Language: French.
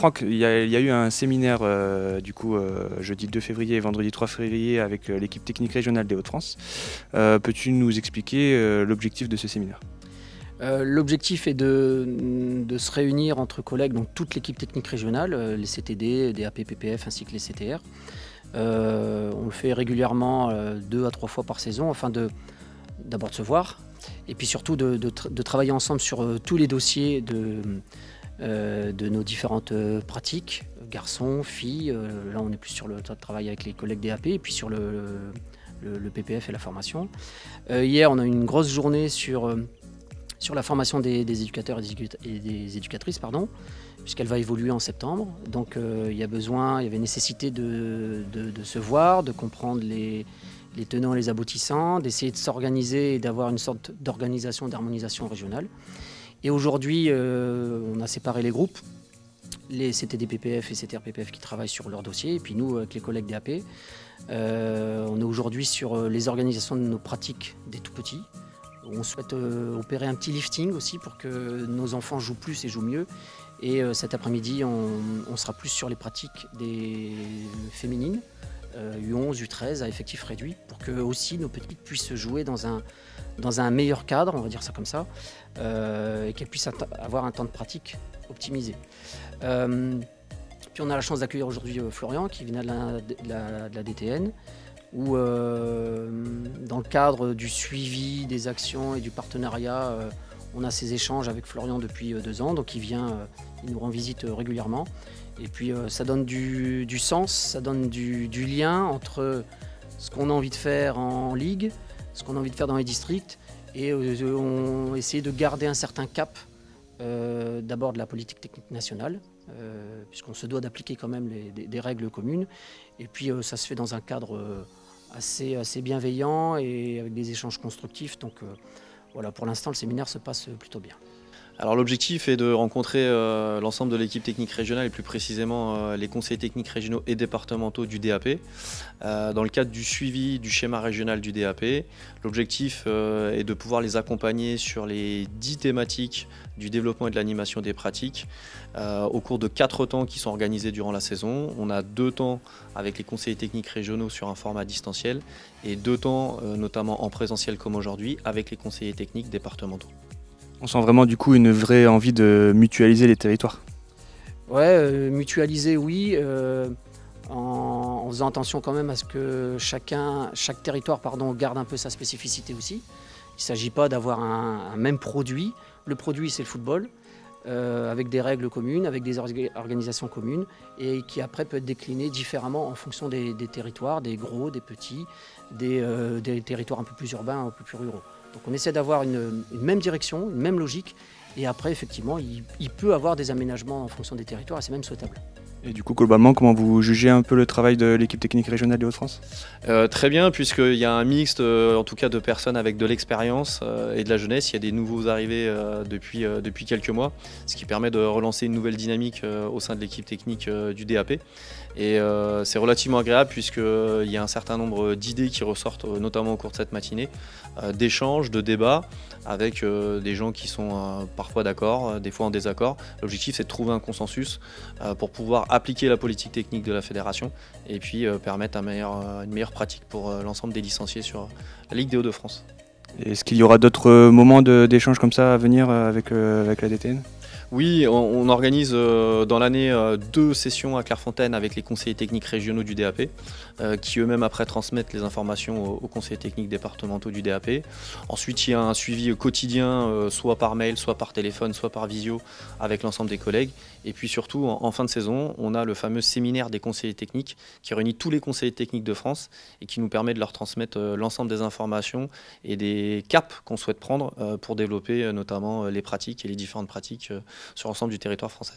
Franck, il y a eu un séminaire jeudi 2 février et vendredi 3 février avec l'équipe technique régionale des Hauts-de-France. Peux-tu nous expliquer l'objectif de ce séminaire? L'objectif est de se réunir entre collègues, donc toute l'équipe technique régionale, les CTD, DAP, PPF ainsi que les CTR. On le fait régulièrement 2 à 3 fois par saison afin d'abord de se voir et puis surtout de travailler ensemble sur tous les dossiers de nos différentes pratiques, garçons, filles. Là on est plus sur le travail avec les collègues DAP et puis sur le PPF et la formation. Hier on a eu une grosse journée sur la formation des éducateurs et des éducatrices, puisqu'elle va évoluer en septembre. Donc il y avait nécessité de se voir, de comprendre les tenants et les aboutissants, d'essayer de s'organiser et d'avoir une sorte d'organisation, d'harmonisation régionale. Et aujourd'hui, on a séparé les groupes, les CTD PPF et CTR PPF qui travaillent sur leur dossier, et puis nous, avec les collègues DAP, on est aujourd'hui sur les organisations de nos pratiques des tout-petits. On souhaite opérer un petit lifting aussi pour que nos enfants jouent plus et jouent mieux. Et cet après-midi, on sera plus sur les pratiques des féminines, U11, U13 à effectif réduit, pour que aussi nos petites puissent jouer dans un meilleur cadre, on va dire ça comme ça, et qu'elles puissent avoir un temps de pratique optimisé. Puis on a la chance d'accueillir aujourd'hui Florian qui vient de la DTN, où dans le cadre du suivi des actions et du partenariat, on a ces échanges avec Florian depuis 2 ans, donc il nous rend visite régulièrement. Et puis ça donne du sens, ça donne du lien entre ce qu'on a envie de faire en ligue, ce qu'on a envie de faire dans les districts, et on essaie de garder un certain cap, d'abord de la politique technique nationale, puisqu'on se doit d'appliquer quand même des règles communes, et puis ça se fait dans un cadre assez bienveillant et avec des échanges constructifs. Donc voilà, pour l'instant le séminaire se passe plutôt bien. Alors l'objectif est de rencontrer l'ensemble de l'équipe technique régionale et plus précisément les conseillers techniques régionaux et départementaux du DAP dans le cadre du suivi du schéma régional du DAP. L'objectif est de pouvoir les accompagner sur les 10 thématiques du développement et de l'animation des pratiques au cours de 4 temps qui sont organisés durant la saison. On a 2 temps avec les conseillers techniques régionaux sur un format distanciel et 2 temps notamment en présentiel comme aujourd'hui avec les conseillers techniques départementaux. On sent vraiment du coup une vraie envie de mutualiser les territoires. Ouais, mutualiser oui, en faisant attention quand même à ce que chaque territoire garde un peu sa spécificité aussi. Il ne s'agit pas d'avoir un même produit. Le produit c'est le football, avec des règles communes, avec des organisations communes, et qui après peut être décliné différemment en fonction des territoires, des gros, des petits, des territoires un peu plus urbains, un peu plus ruraux. Donc on essaie d'avoir une même direction, une même logique, et après effectivement il peut avoir des aménagements en fonction des territoires, et c'est même souhaitable. Et du coup globalement, comment vous jugez un peu le travail de l'équipe technique régionale des Hauts-de-France? Très bien, puisqu'il y a un mixte en tout cas de personnes avec de l'expérience et de la jeunesse. Il y a des nouveaux arrivés depuis quelques mois, ce qui permet de relancer une nouvelle dynamique au sein de l'équipe technique du DAP. Et c'est relativement agréable puisqu'il y a un certain nombre d'idées qui ressortent notamment au cours de cette matinée, d'échanges, de débats avec des gens qui sont parfois d'accord, des fois en désaccord. L'objectif c'est de trouver un consensus pour pouvoir appliquer la politique technique de la fédération et puis permettre une meilleure pratique pour l'ensemble des licenciés sur la Ligue des Hauts-de-France. Est-ce qu'il y aura d'autres moments d'échange comme ça à venir avec la DTN? Oui, on organise dans l'année 2 sessions à Clairefontaine avec les conseillers techniques régionaux du DAP qui eux-mêmes après transmettent les informations aux conseillers techniques départementaux du DAP. Ensuite, il y a un suivi quotidien soit par mail, soit par téléphone, soit par visio avec l'ensemble des collègues. Et puis surtout, en fin de saison, on a le fameux séminaire des conseillers techniques qui réunit tous les conseillers techniques de France et qui nous permet de leur transmettre l'ensemble des informations et des caps qu'on souhaite prendre pour développer notamment les pratiques et les différentes pratiques sur l'ensemble du territoire français.